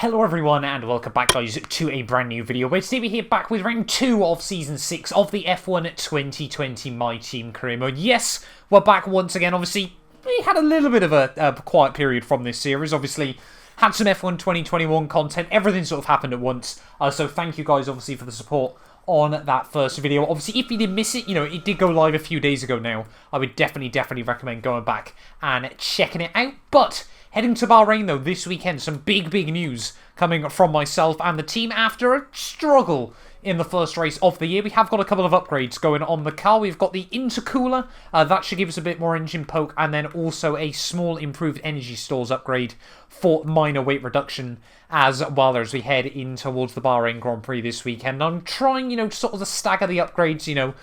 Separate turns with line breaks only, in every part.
Hello everyone and welcome back guys to a brand new video where today we're here back with round 2 of season 6 of the F1 2020 My Team career mode. Yes, we're back once again. Obviously, we had a little bit of a quiet period from this series. Obviously, had some F1 2021 content. Everything sort of happened at once. So thank you guys obviously for the support on that first video. Obviously, if you did miss it, it did go live a few days ago now. I would definitely recommend going back and checking it out. But heading to Bahrain, though, this weekend, some big news coming from myself and the team after a struggle in the first race of the year. We have got a couple of upgrades going on the car. We've got the intercooler. That should give us a bit more engine poke, and then also a small improved energy stores upgrade for minor weight reduction as well as we head in towards the Bahrain Grand Prix this weekend. I'm trying, sort of to stagger the upgrades,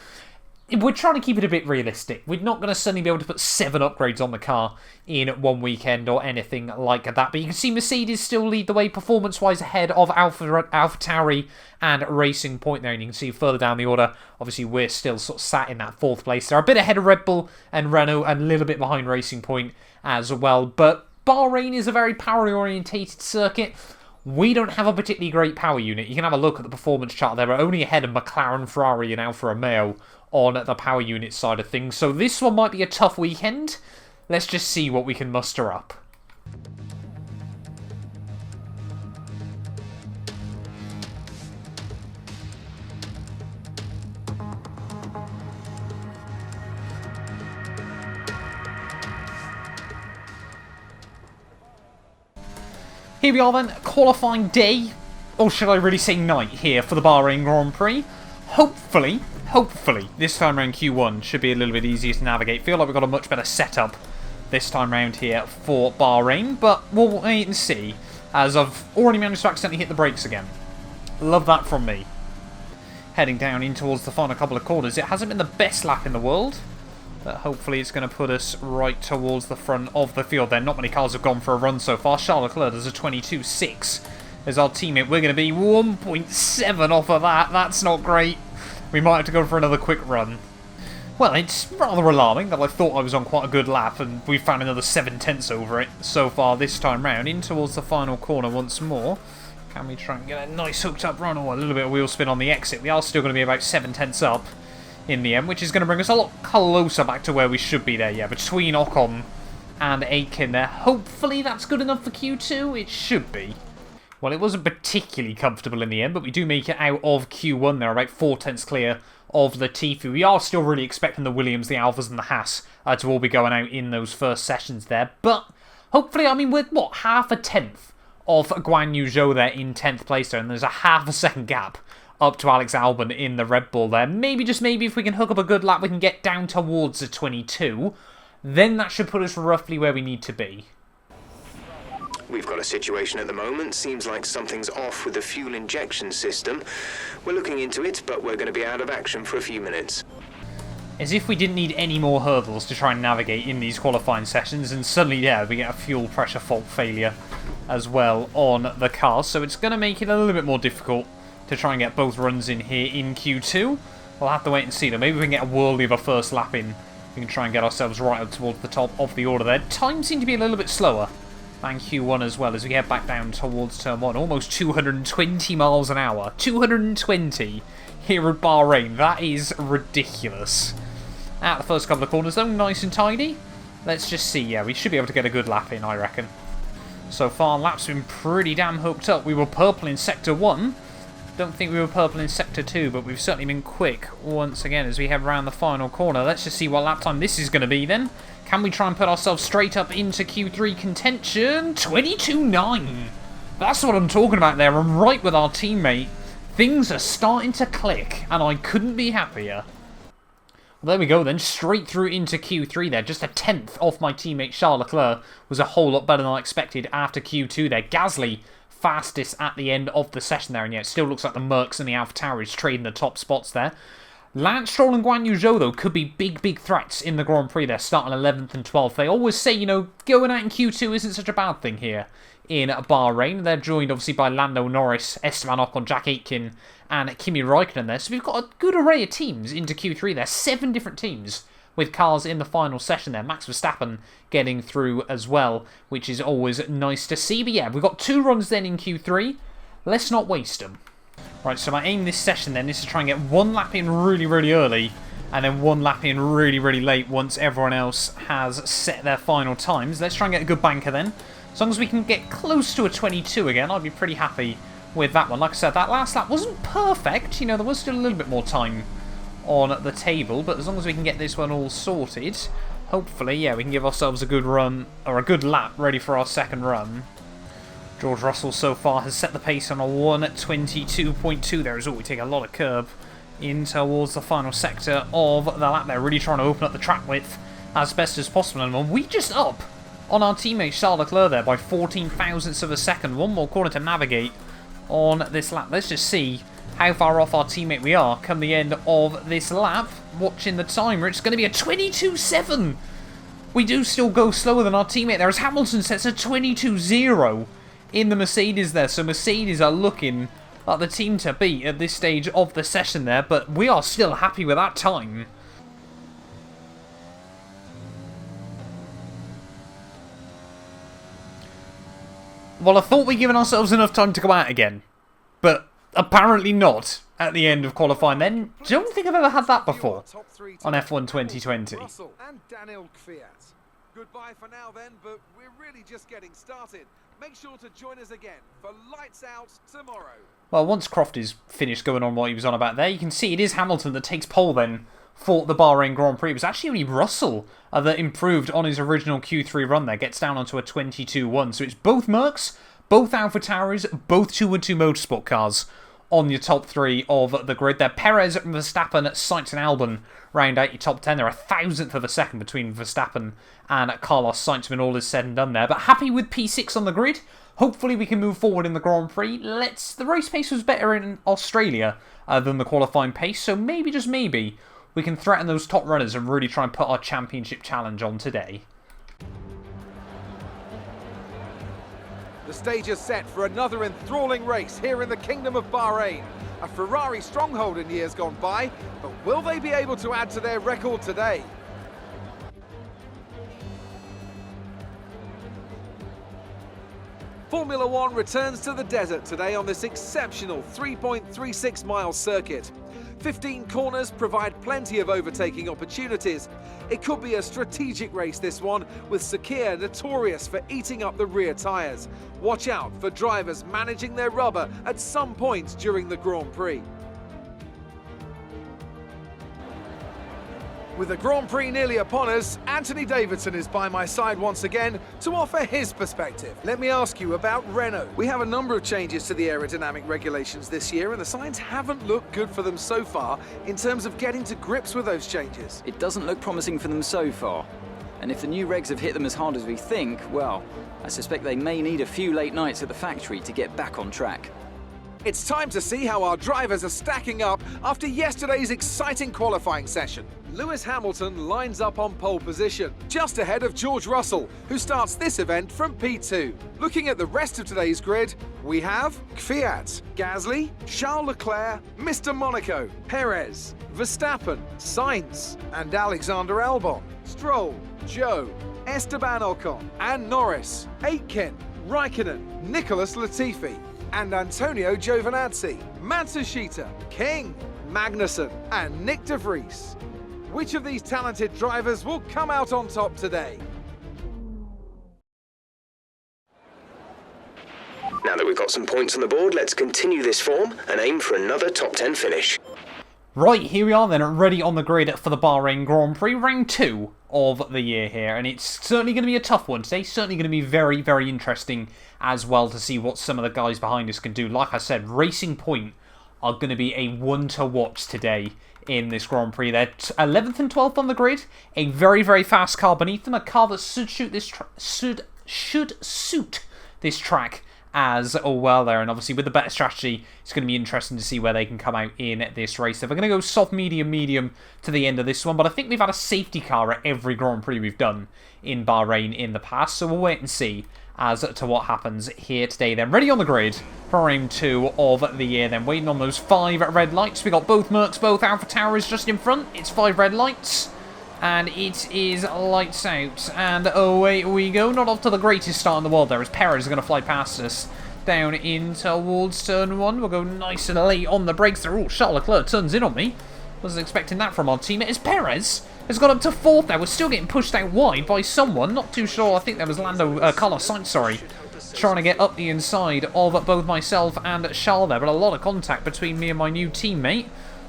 We're trying to keep it a bit realistic. We're not going to suddenly be able to put 7 upgrades on the car in one weekend or anything like that. But you can see Mercedes still lead the way performance-wise ahead of AlphaTauri and Racing Point there. And you can see further down the order, obviously we're still sort of sat in that 4th place. They're a bit ahead of Red Bull and Renault and a little bit behind Racing Point as well. But Bahrain is a very power-orientated circuit. We don't have a particularly great power unit. You can have a look at the performance chart there. We're only ahead of McLaren, Ferrari and Alfa Romeo on the power unit side of things. So this one might be a tough weekend. Let's just see what we can muster up. Here we are then, qualifying day, or should I really say night here for the Bahrain Grand Prix. Hopefully, this time around Q1 should be a little bit easier to navigate. Feel like we've got a much better setup this time around here for Bahrain, but we'll wait and see, as I've already managed to accidentally hit the brakes again. Love that from me. Heading down in towards the final couple of corners. It hasn't been the best lap in the world, but hopefully it's going to put us right towards the front of the field then. Not many cars have gone for a run so far. Charles Leclerc does a 22.6 as our teammate. We're going to be 1.7 off of that. That's not great. We might have to go for another quick run. Well, it's rather alarming that I thought I was on quite a good lap and we found another 7/10 over it so far this time round. In towards the final corner once more. Can we try and get a nice hooked up run or a little bit of wheel spin on the exit? We are still going to be about 7/10 up in the end, which is going to bring us a lot closer back to where we should be there. Yeah, between Ocon and Aitken there. Hopefully that's good enough for Q2. It should be. Well, it wasn't particularly comfortable in the end, but we do make it out of Q1 there, about 4/10 clear of the Tifu. We are still really expecting the Williams, the Alphas and the Haas to all be going out in those first sessions there. But hopefully, I mean, we're, what, half a tenth of Guan Yu Zhou there in 10th place there, and there's a half a second gap up to Alex Albon in the Red Bull there. Maybe, just maybe, if we can hook up a good lap, we can get down towards the 22. Then that should put us roughly where we need to be.
We've got a situation at the moment. Seems like something's off with the fuel injection system. We're looking into it, but we're going to be out of action for a few minutes.
As if we didn't need any more hurdles to try and navigate in these qualifying sessions, and suddenly, yeah, we get a fuel pressure fault failure as well on the car. So it's going to make it a little bit more difficult to try and get both runs in here in Q2. We'll have to wait and see though. Maybe we can get a worldly of a first lap in. We can try and get ourselves right up towards the top of the order there. Time seemed to be a little bit slower than Q1 as well as we get back down towards turn 1. Almost 220 miles an hour. 220 here at Bahrain. That is ridiculous. At the first couple of corners though, nice and tidy. Let's just see. Yeah, we should be able to get a good lap in, I reckon. So far, lap's been pretty damn hooked up. We were purple in Sector 1. Don't think we were purple in Sector 2, but we've certainly been quick once again as we head around the final corner. Let's just see what lap time this is going to be then. Can we try and put ourselves straight up into Q3 contention? 22.9. That's what I'm talking about there. I'm right with our teammate. Things are starting to click, and I couldn't be happier. Well, there we go then. Straight through into Q3 there. Just a 10th off my teammate Charles Leclerc. Was a whole lot better than I expected after Q2 there. Gasly fastest at the end of the session there, and yeah, it still looks like the Mercs and the AlphaTauris trading the top spots there. Lance Stroll and Guan Yu Zhou, though, could be big threats in the Grand Prix there, starting 11th and 12th. They always say, going out in Q2 isn't such a bad thing here in Bahrain. They're joined, obviously, by Lando Norris, Esteban Ocon, Jack Aitken, and Kimi Raikkonen there. So we've got a good array of teams into Q3 there. 7 different teams with cars in the final session there. Max Verstappen getting through as well, which is always nice to see. But yeah, we've got 2 runs then in Q3. Let's not waste them. Right, so my aim this session then is to try and get 1 lap in really, really early, and then 1 lap in really, really late once everyone else has set their final times. Let's try and get a good banker then. As long as we can get close to a 22 again, I'd be pretty happy with that one. Like I said, that last lap wasn't perfect. You know, there was still a little bit more time on the table, but as long as we can get this one all sorted, hopefully, yeah, we can give ourselves a good run, or a good lap, ready for our second run. George Russell so far has set the pace on a 1:22.2 there as well. We take a lot of curb in towards the final sector of the lap there, really trying to open up the track width as best as possible. And we just up on our teammate Charles Leclerc there by 14 thousandths of a second. One more corner to navigate on this lap. Let's just see how far off our teammate we are come the end of this lap. Watching the timer, it's going to be a 22.7. We do still go slower than our teammate there as Hamilton sets a 22.0 in the Mercedes there. So Mercedes are looking like the team to beat at this stage of the session there, but we are still happy with that time. Well, I thought we'd given ourselves enough time to go out again, but apparently not at the end of qualifying then. Don't think I've ever had that before on F1 2020.
Goodbye for now then, but we're really just getting started. Make sure to join us again for Lights Out tomorrow.
Well, once Croft is finished going on what he was on about there, you can see it is Hamilton that takes pole then for the Bahrain Grand Prix. It was actually only Russell that improved on his original Q3 run there, gets down onto a 22.1. So it's both Mercs, both AlphaTauris, both 212 Motorsport cars on your top 3 of the grid there. Perez, Verstappen, Sainz and Albon round out your top 10. They're a thousandth of a second between Verstappen and Carlos Sainz when all is said and done there. But happy with P6 on the grid. Hopefully we can move forward in the Grand Prix. The race pace was better in Australia than the qualifying pace, so maybe, just maybe, we can threaten those top runners and really try and put our championship challenge on today.
The stage is set for another enthralling race here in the Kingdom of Bahrain. A Ferrari stronghold in years gone by, but will they be able to add to their record today? Formula One returns to the desert today on this exceptional 3.36 mile circuit. 15 corners provide plenty of overtaking opportunities. It could be a strategic race, this one, with Capure notorious for eating up the rear tyres. Watch out for drivers managing their rubber at some point during the Grand Prix. With the Grand Prix nearly upon us, Anthony Davidson is by my side once again to offer his perspective. Let me ask you about Renault. We have a number of changes to the aerodynamic regulations this year, and the signs haven't looked good for them so far in terms of getting to grips with those changes.
It doesn't look promising for them so far. And if the new regs have hit them as hard as we think, well, I suspect they may need a few late nights at the factory to get back on track.
It's time to see how our drivers are stacking up after yesterday's exciting qualifying session. Lewis Hamilton lines up on pole position, just ahead of George Russell, who starts this event from P2. Looking at the rest of today's grid, we have Kvyat, Gasly, Charles Leclerc, Mr. Monaco, Perez, Verstappen, Sainz, and Alexander Albon, Stroll, Joe, Esteban Ocon, and Norris, Aitken, Raikkonen, Nicholas Latifi, and Antonio Giovinazzi, Matsushita, King, Magnussen, and Nick de Vries. Which of these talented drivers will come out on top today?
Now that we've got some points on the board, let's continue this form and aim for another top 10 finish.
Right, here we are then, ready on the grid for the Bahrain Grand Prix, round 2 of the year here, and it's certainly going to be a tough one today, certainly going to be very, very interesting as well to see what some of the guys behind us can do. Like I said, Racing Point are going to be a one to watch today in this Grand Prix. They're 11th and 12th on the grid, a very, very fast car beneath them, a car that should suit this track as well there, and obviously with the better strategy, it's going to be interesting to see where they can come out in this race. So we're going to go soft, medium, medium to the end of this one, but I think we've had a safety car at every Grand Prix we've done in Bahrain in the past, so we'll wait and see as to what happens here today then. Ready on the grid for round 2 of the year then, waiting on those 5 red lights. We got both Mercs, both AlphaTauris just in front. It's 5 red lights. And it is lights out. And away we go. Not off to the greatest start in the world there, as Perez is going to fly past us. Down in towards turn 1. We'll go nice and late on the brakes there. Oh, Charles Leclerc turns in on me. Wasn't expecting that from our teammate. As Perez has got up to 4th there. We're still getting pushed out wide by someone. Not too sure. I think that was Carlos Sainz, sorry. Trying to get up the inside of both myself and Charles there. But a lot of contact between me and my new teammate.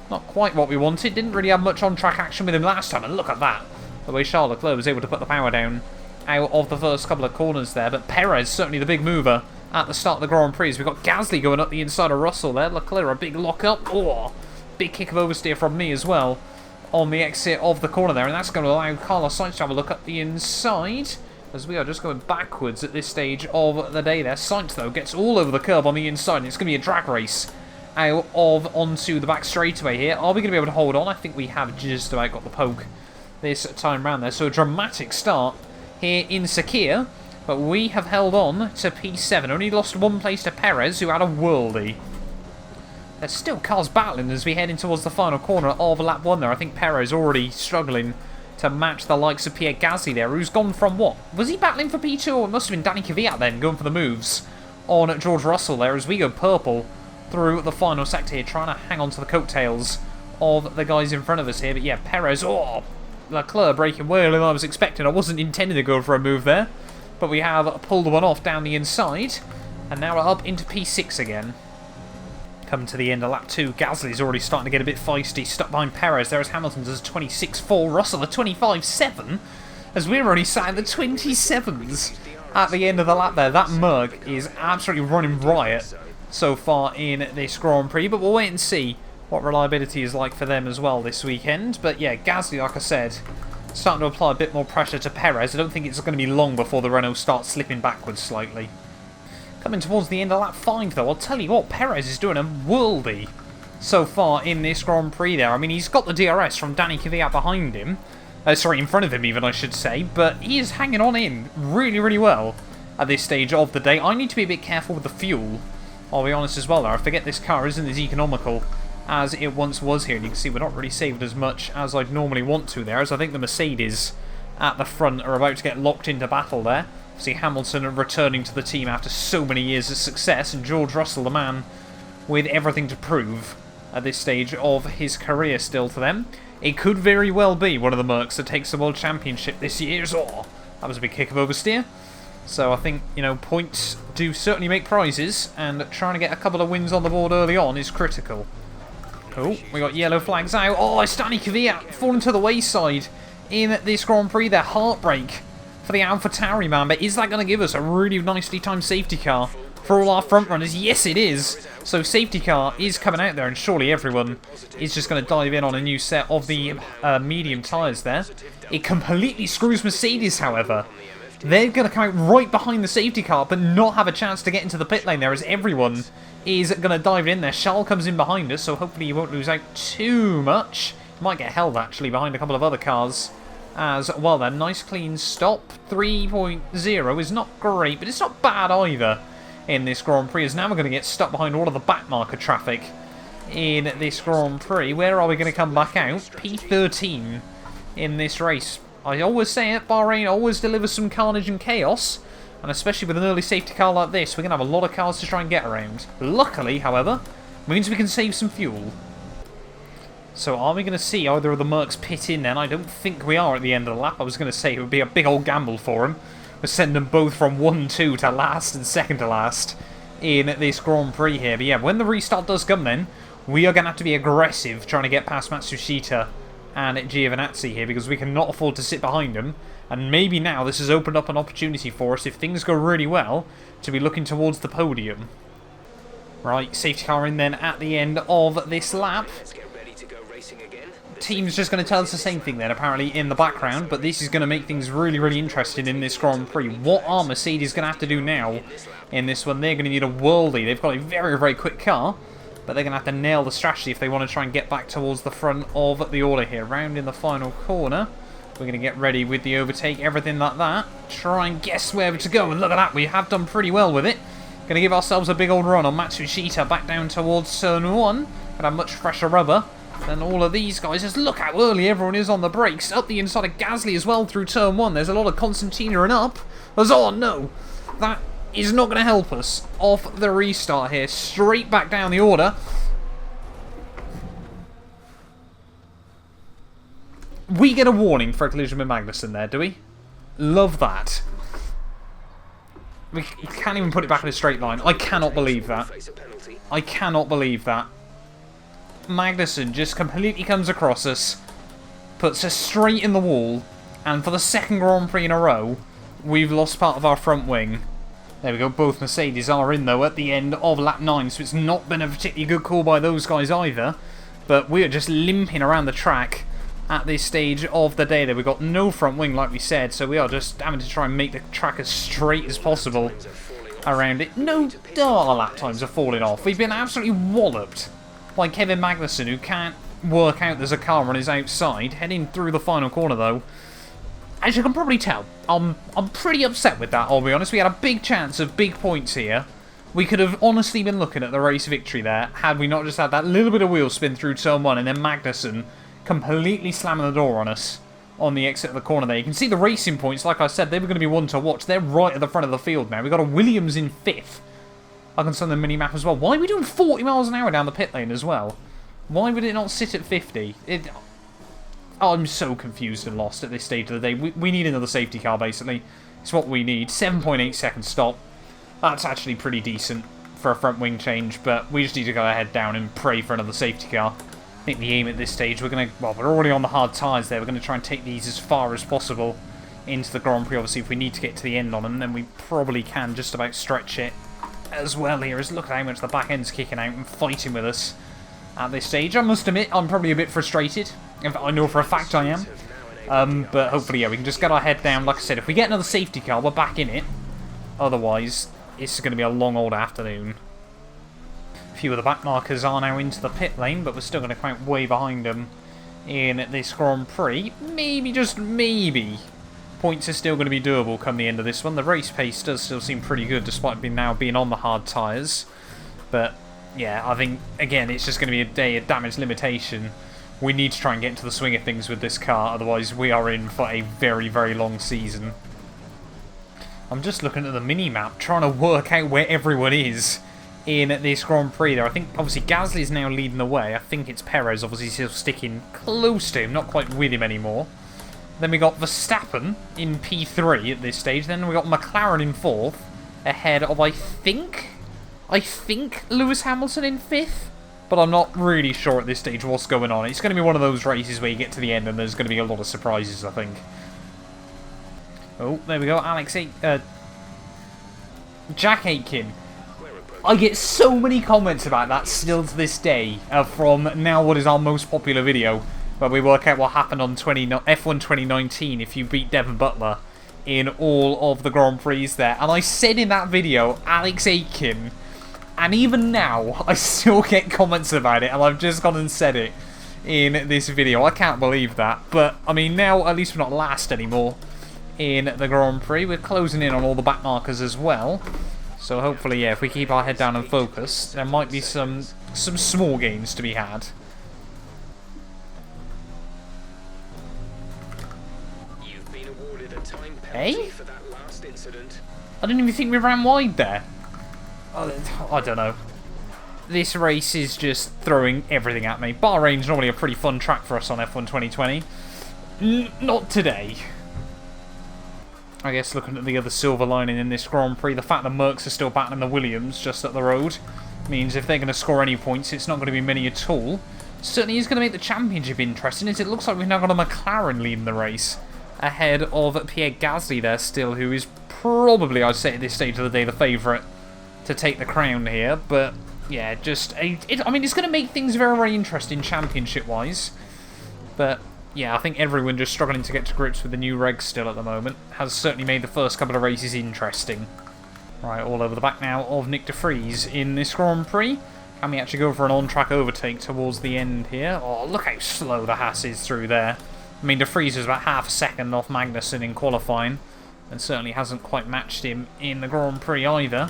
Not quite what we wanted. Didn't really have much on-track action with him last time. And look at that. The way Charles Leclerc was able to put the power down out of the first couple of corners there. But Perez, certainly the big mover at the start of the Grand Prix. We've got Gasly going up the inside of Russell there. Leclerc, a big lock-up. Oh, big kick of oversteer from me as well on the exit of the corner there. And that's going to allow Carlos Sainz to have a look up the inside, as we are just going backwards at this stage of the day there. Sainz, though, gets all over the curb on the inside. And it's going to be a drag race out of onto the back straightaway here. Are we going to be able to hold on? I think we have just about got the poke this time round there. So a dramatic start here in Sakir. But we have held on to P7. Only lost 1 place to Perez, who had a worldie. There's still cars battling as we head in towards the final corner of lap 1 there. I think Perez already struggling to match the likes of Pierre Gasly there, who's gone from what? Was he battling for P2, or it must have been Danny Kvyat then, going for the moves on George Russell there, as we go purple through the final sector here, trying to hang on to the coattails of the guys in front of us here. But yeah, Perez, oh, Leclerc breaking way earlier than I was expecting. I wasn't intending to go for a move there, but we have pulled one off down the inside, and now we're up into P6 again. Come to the end of lap 2, Gasly's already starting to get a bit feisty, stuck behind Perez. There's Hamilton as 26.4, Russell a 25.7, as we're only sat in the 27s at the end of the lap there. That Merc is absolutely running riot so far in this Grand Prix, but we'll wait and see what reliability is like for them as well this weekend. But yeah, Gasly, like I said, starting to apply a bit more pressure to Perez. I don't think it's going to be long before the Renault starts slipping backwards slightly. Coming towards the end of lap 5 though, I'll tell you what, Perez is doing a worldie so far in this Grand Prix there. I mean, he's got the DRS from Danny Kvyat behind him. Sorry, in front of him even, I should say. But he is hanging on in really, really well at this stage of the day. I need to be a bit careful with the fuel, I'll be honest as well there. I forget this car isn't as economical as it once was here. And you can see we're not really saved as much as I'd normally want to there, as I think the Mercedes at the front are about to get locked into battle there. See Hamilton returning to the team after so many years of success, and George Russell, the man with everything to prove at this stage of his career still to them. It could very well be one of the Mercs that takes the World Championship this year. Oh, that was a big kick of oversteer. So I think, you know, points do certainly make prizes, and trying to get a couple of wins on the board early on is critical. Oh, we got yellow flags out. Oh, it's Danny Kvyat falling to the wayside in this Grand Prix. Their heartbreak for the AlphaTauri, man. But is that going to give us a really nicely timed safety car for all our front runners? Yes, it is. So safety car is coming out there, and surely everyone is just going to dive in on a new set of the medium tyres there. It completely screws Mercedes, however. They're going to come out right behind the safety car, but not have a chance to get into the pit lane there, as everyone is going to dive in there. Charles comes in behind us, so hopefully he won't lose out too much. Might get held, actually, behind a couple of other cars as well there. Nice clean stop. 3.0 is not great, but it's not bad either in this Grand Prix, as now we're going to get stuck behind all of the backmarker traffic in this Grand Prix. Where are we going to come back out? P13 in this race. I always say it, Bahrain always delivers some carnage and chaos, and especially with an early safety car like this, we're going to have a lot of cars to try and get around. Luckily, however, means we can save some fuel. So are we going to see either of the Mercs pit in then? I don't think we are at the end of the lap. I was going to say it would be a big old gamble for them. We'll send them both from 1-2 to last and second to last in this Grand Prix here. But yeah, when the restart does come then, we are going to have to be aggressive trying to get past Matsushita and Giovinazzi here, because we cannot afford to sit behind them. And maybe now this has opened up an opportunity for us, if things go really well, to be looking towards the podium. Right, safety car in then at the end of this lap. Team's just going to tell us the same thing then, apparently, in the background, but this is going to make things really, really interesting in this Grand Prix. What are Mercedes going to have to do now in this one? They're going to need a worldie. They've got a very, very quick car, but they're going to have to nail the strategy if they want to try and get back towards the front of the order here. Round in the final corner. We're going to get ready with the overtake, everything like that. Try and guess where to go, and look at that, we have done pretty well with it. Going to give ourselves a big old run on Matsushita back down towards turn 1. Going to have much fresher rubber Then all of these guys, just look how early everyone is on the brakes. Up the inside of Gasly as well through turn 1. There's a lot of Constantina and up. As, oh no, that is not going to help us off the restart here. Straight back down the order. We get a warning for a collision with Magnussen there, do we? Love that. We can't even put it back in a straight line. I cannot believe that. I cannot believe that. Magnussen just completely comes across us, puts us straight in the wall, and for the second Grand Prix in a row, we've lost part of our front wing. There we go, both Mercedes are in though at the end of lap 9, so it's not been a particularly good call by those guys either. But we are just limping around the track at this stage of the day. There we've got no front wing like we said, so we are just having to try and make the track as straight as possible around it. No, our lap times are falling off. We've been absolutely walloped by Kevin Magnussen, who can't work out there's a car on his outside. Heading through the final corner though. As you can probably tell, I'm pretty upset with that, I'll be honest. We had a big chance of big points here. We could have honestly been looking at the race victory there had we not just had that little bit of wheel spin through turn 1 and then Magnussen completely slamming the door on us on the exit of the corner there. You can see the racing points, like I said, they were going to be one to watch. They're right at the front of the field now. We've got a Williams in 5th. I can send the mini-map as well. Why are we doing 40 miles an hour down the pit lane as well? Why would it not sit at 50? I'm so confused and lost at this stage of the day. We need another safety car, basically. It's what we need. 7.8 second stop. That's actually pretty decent for a front wing change, but we just need to go ahead down and pray for another safety car. I think the aim at this stage, we're already on the hard tyres there. We're going to try and take these as far as possible into the Grand Prix. Obviously, if we need to get to the end on them, then we probably can just about stretch it as well here. As look at how much the back end's kicking out and fighting with us at this stage. I must admit, I'm probably a bit frustrated. In fact, I know for a fact I am. But hopefully, yeah, we can just get our head down. Like I said, if we get another safety car, we're back in it. Otherwise, it's going to be a long old afternoon. A few of the back markers are now into the pit lane, but we're still going to come out way behind them in this Grand Prix. Maybe, just maybe, points are still going to be doable come the end of this one. The race pace does still seem pretty good, despite now being on the hard tyres. But, yeah, I think, again, it's just going to be a day of damage limitation. We need to try and get into the swing of things with this car, otherwise we are in for a very, very long season. I'm just looking at the mini-map, trying to work out where everyone is in this Grand Prix there. I think, obviously, Gasly is now leading the way. I think it's Perez, obviously, still sticking close to him, not quite with him anymore. Then we got Verstappen in P3 at this stage. Then we got McLaren in 4th, ahead of, I think Lewis Hamilton in 5th. But I'm not really sure at this stage what's going on. It's going to be one of those races where you get to the end and there's going to be a lot of surprises, I think. Oh, there we go. Jack Aitken. I get so many comments about that still to this day from now what is our most popular video, where we work out what happened on F1 2019 if you beat Devon Butler in all of the Grand Prix there. And I said in that video, Alex Aitken, and even now I still get comments about it, and I've just gone and said it in this video. I can't believe that. But, I mean, now at least we're not last anymore in the Grand Prix. We're closing in on all the back markers as well. So hopefully, yeah, if we keep our head down and focus, there might be some small gains to be had.
You've been awarded a time penalty
Hey?
for that last incident.
I didn't even think we ran wide there. I don't know. This race is just throwing everything at me. Bahrain's normally a pretty fun track for us on F1 2020. Not today. I guess looking at the other silver lining in this Grand Prix, the fact that Mercs are still battling the Williams just up the road means if they're going to score any points, it's not going to be many at all. Certainly is going to make the championship interesting, as it looks like we've now got a McLaren leading the race ahead of Pierre Gasly there still, who is probably, I'd say at this stage of the day, the favourite to take the crown here. But yeah, I mean, it's going to make things very, very interesting championship-wise. But yeah, I think everyone just struggling to get to grips with the new regs still at the moment has certainly made the first couple of races interesting. Right, all over the back now of Nick de Vries in this Grand Prix. Can we actually go for an on-track overtake towards the end here? Oh, look how slow the Haas is through there. I mean, de Vries is about half a second off Magnussen in qualifying, and certainly hasn't quite matched him in the Grand Prix either.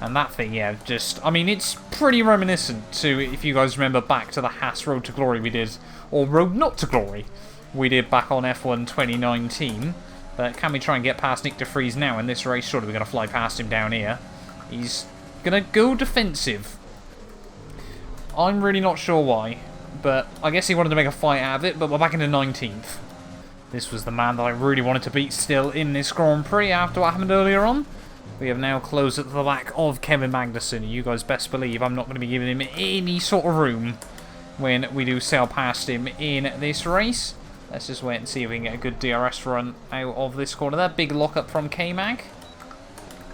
And that thing, yeah, just, I mean, it's pretty reminiscent to, if you guys remember back to the Haas Road to Glory we did, or Road Not to Glory we did back on F1 2019. But can we try and get past Nick de Vries now in this race? Surely we're going to fly past him down here. He's going to go defensive. I'm really not sure why, but I guess he wanted to make a fight out of it, but we're back into 19th. This was the man that I really wanted to beat still in this Grand Prix after what happened earlier on. We have now closed at the back of Kevin Magnussen. You guys best believe I'm not going to be giving him any sort of room when we do sail past him in this race. Let's just wait and see if we can get a good DRS run out of this corner there. Big lock-up from K-Mag.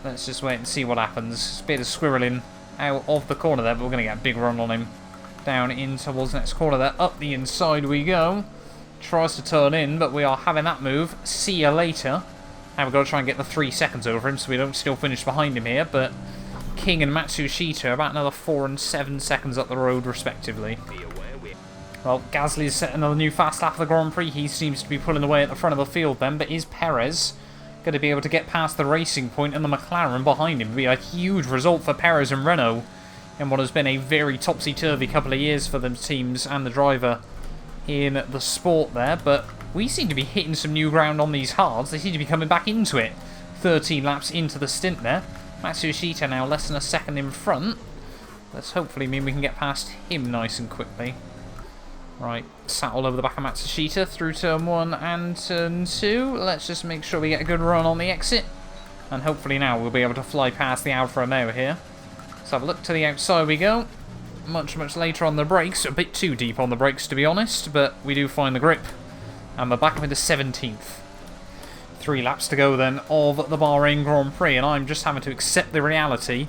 Let's just wait and see what happens. Bit of squirreling out of the corner there, but we're going to get a big run on him. Down in towards the next corner there. Up the inside we go. Tries to turn in, but we are having that move. See you later. And we've got to try and get the 3 seconds over him so we don't still finish behind him here, but King and Matsushita are about another 4 and 7 seconds up the road respectively. Well, Gasly's set another new fast lap of the Grand Prix. He seems to be pulling away at the front of the field then, but is Perez going to be able to get past the Racing Point and the McLaren behind him? It would be a huge result for Perez and Renault in what has been a very topsy-turvy couple of years for the teams and the driver in the sport there, but we seem to be hitting some new ground on these hards. They seem to be coming back into it. 13 laps into the stint there. Matsushita now less than a second in front. Let's hopefully mean we can get past him nice and quickly. Right, sat all over the back of Matsushita through turn 1 and turn 2. Let's just make sure we get a good run on the exit. And hopefully now we'll be able to fly past the Alfa Romeo here. Let's have a look to the outside we go. Much later on the brakes. A bit too deep on the brakes to be honest, but we do find the grip. And we're back up into 17th. 3 laps to go then of the Bahrain Grand Prix, and I'm just having to accept the reality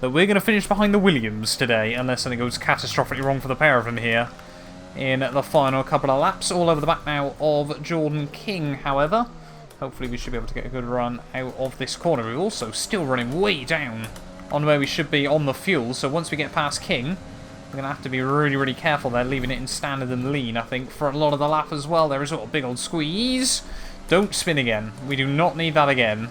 that we're going to finish behind the Williams today, unless something goes catastrophically wrong for the pair of them here in the final couple of laps. All over the back now of Jordan King, however. Hopefully we should be able to get a good run out of this corner. We're also still running way down on where we should be on the fuel, so once we get past King, we're going to have to be really careful there, leaving it in standard and lean, I think, for a lot of the lap as well. There is a big old squeeze. Don't spin again. We do not need that again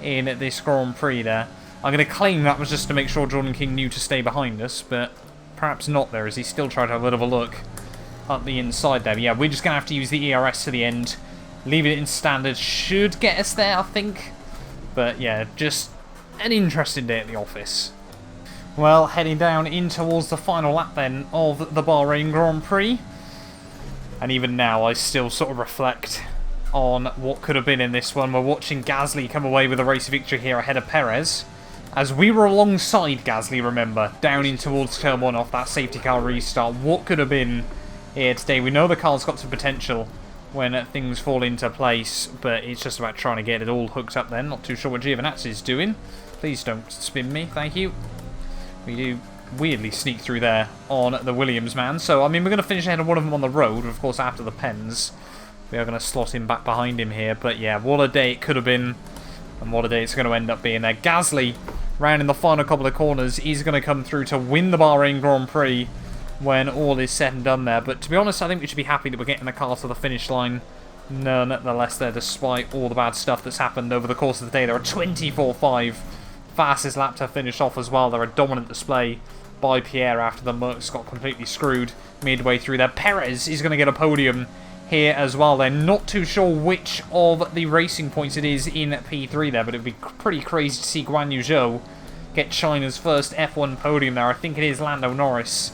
in this Grand Prix there. I'm going to claim that was just to make sure Jordan King knew to stay behind us, but perhaps not there, as he still tried to have a bit of a look up the inside there. But yeah, we're just going to have to use the ERS to the end. Leaving it in standard should get us there, I think. But yeah, just an interesting day at the office. Well, heading down in towards the final lap then of the Bahrain Grand Prix. And even now I still sort of reflect on what could have been in this one. We're watching Gasly come away with a race victory here ahead of Perez. As we were alongside Gasly, remember, down in towards turn 1 off that safety car restart. What could have been here today? We know the car's got some potential when things fall into place, but it's just about trying to get it all hooked up then. Not too sure what Giovinazzi is doing. Please don't spin me, thank you. We do weirdly sneak through there on the Williams man. So, I mean, we're going to finish ahead of one of them on the road, of course, after the pens. We are going to slot him back behind him here. But yeah, what a day it could have been, and what a day it's going to end up being there. Gasly, round in the final couple of corners, is going to come through to win the Bahrain Grand Prix when all is said and done there. But to be honest, I think we should be happy that we're getting the car to the finish line nonetheless there, despite all the bad stuff that's happened over the course of the day. There are 24.5. Fastest lap to finish off as well. They're a dominant display by Pierre after the Mercs got completely screwed midway through there. Perez is going to get a podium here as well. They're not too sure which of the racing points it is in P3 there, but it would be pretty crazy to see Guan Yu Zhou get China's first F1 podium there. I think it is Lando Norris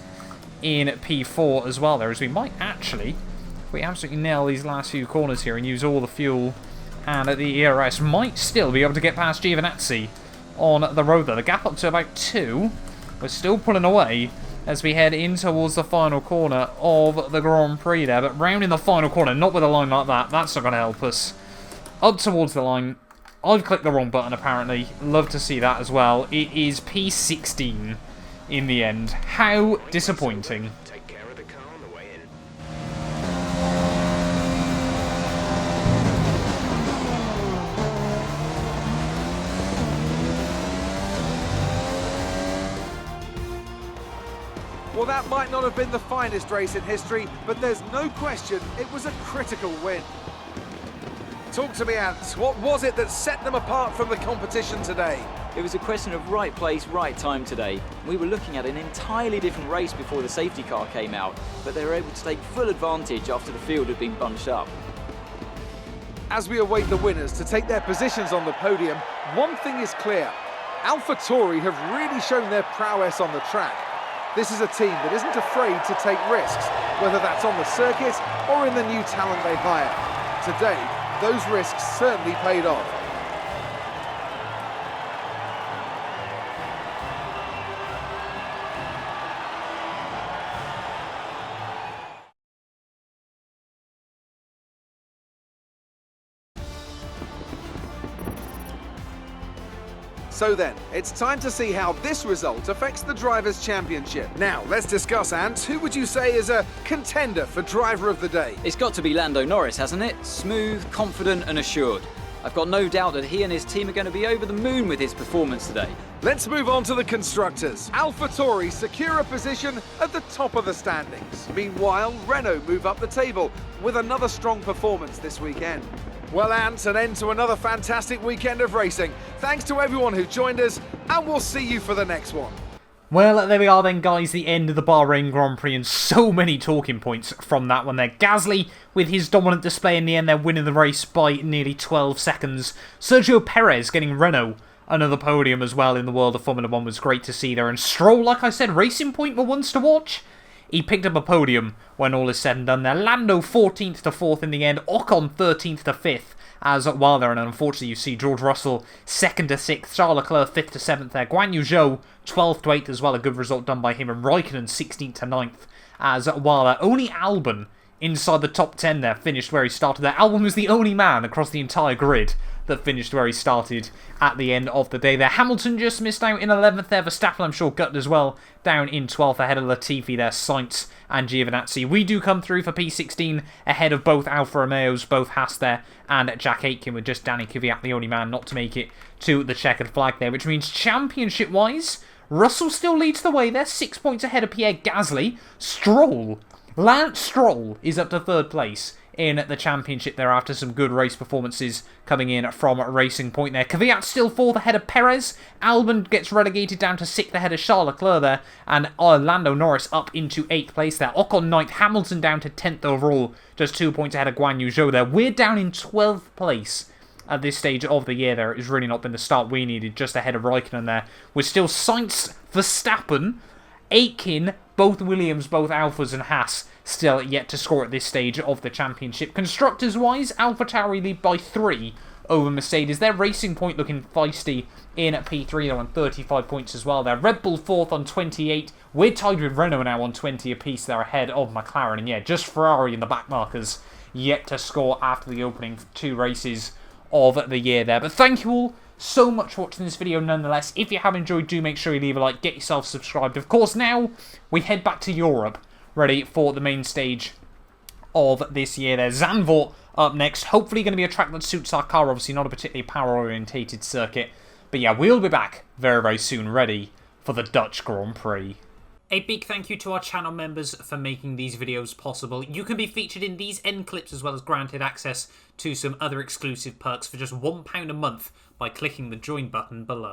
in P4 as well there, as we might actually, if we absolutely nail these last few corners here and use all the fuel and the ERS, might still be able to get past Giovinazzi on the road there. The gap up to about 2. We're still pulling away as we head in towards the final corner of the Grand Prix there. But round in the final corner, not with a line like that, that's not going to help us. Up towards the line. I've clicked the wrong button apparently. Love to see that as well. It is P16 in the end. How disappointing.
Well, that might not have been the finest race in history, but there's no question it was a critical win. Talk to me, Ant. What was it that set them apart from the competition today?
It was a question of right place, right time today. We were looking at an entirely different race before the safety car came out, but they were able to take full advantage after the field had been bunched up.
As we await the winners to take their positions on the podium, one thing is clear. AlphaTauri have really shown their prowess on the track. This is a team that isn't afraid to take risks, whether that's on the circuit or in the new talent they hire. Today, those risks certainly paid off. So then, it's time to see how this result affects the Drivers' Championship. Now, let's discuss, Ant. Who would you say is a contender for Driver of the Day?
It's got to be Lando Norris, hasn't it? Smooth, confident and assured. I've got no doubt that he and his team are going to be over the moon with his performance today.
Let's move on to the constructors. AlphaTauri secure a position at the top of the standings. Meanwhile, Renault move up the table with another strong performance this weekend. Well, Ant, an end to another fantastic weekend of racing. Thanks to everyone who joined us, and we'll see you for the next one.
Well, there we are then, guys, the end of the Bahrain Grand Prix, and so many talking points from that one there. Gasly, with his dominant display in the end, they're winning the race by nearly 12 seconds. Sergio Perez getting Renault another podium as well in the world of Formula 1 was great to see there. And Stroll, like I said, Racing Point were ones to watch. He picked up a podium when all is said and done there. Lando 14th to 4th in the end. Ocon 13th to 5th as well there. And unfortunately you see George Russell 2nd to 6th. Charles Leclerc 5th to 7th there. Guan Yu Zhou 12th to 8th as well. A good result done by him. And Raikkonen 16th to 9th as well there. Only Albon inside the top 10 there finished where he started there. Albon was the only man across the entire grid that finished where he started at the end of the day there. Hamilton just missed out in 11th there. Verstappen, I'm sure, gutted as well, down in 12th ahead of Latifi there, Sainz and Giovinazzi. We do come through for P16 ahead of both Alfa Romeos, both Haas there, and Jack Aitken, with just Danny Kvyat the only man not to make it to the checkered flag there, which means championship-wise, Russell still leads the way there, 6 points ahead of Pierre Gasly. Lance Stroll is up to 3rd place in the championship there after some good race performances coming in from Racing Point there. Kvyat still 4th ahead of Perez. Albon gets relegated down to 6th ahead of Charles Leclerc there. And Lando Norris up into 8th place there. Ocon 9th. Hamilton down to 10th overall. Just 2 points ahead of Guan Yu Zhou there. We're down in 12th place at this stage of the year there. It's really not been the start we needed, just ahead of Raikkonen there. We're still Sainz, Verstappen, Aitken, both Williams, both Alphas and Haas still yet to score at this stage of the championship. Constructors-wise, AlphaTauri lead by 3 over Mercedes. Their Racing Point looking feisty in P3. They're on 35 points as well. They're Red Bull 4th on 28. We're tied with Renault now on 20 apiece. They're ahead of McLaren. And yeah, just Ferrari in the back markers yet to score after the opening 2 races of the year there. But thank you all so much for watching this video nonetheless. If you have enjoyed, do make sure you leave a like, get yourself subscribed. Of course, now we head back to Europe, ready for the main stage of this year there. Zandvoort up next. Hopefully going to be a track that suits our car. Obviously not a particularly power-orientated circuit. But yeah, we'll be back very, very soon, ready for the Dutch Grand Prix. A big thank you to our channel members for making these videos possible. You can be featured in these end clips as well as granted access to some other exclusive perks for just £1 a month by clicking the join button below.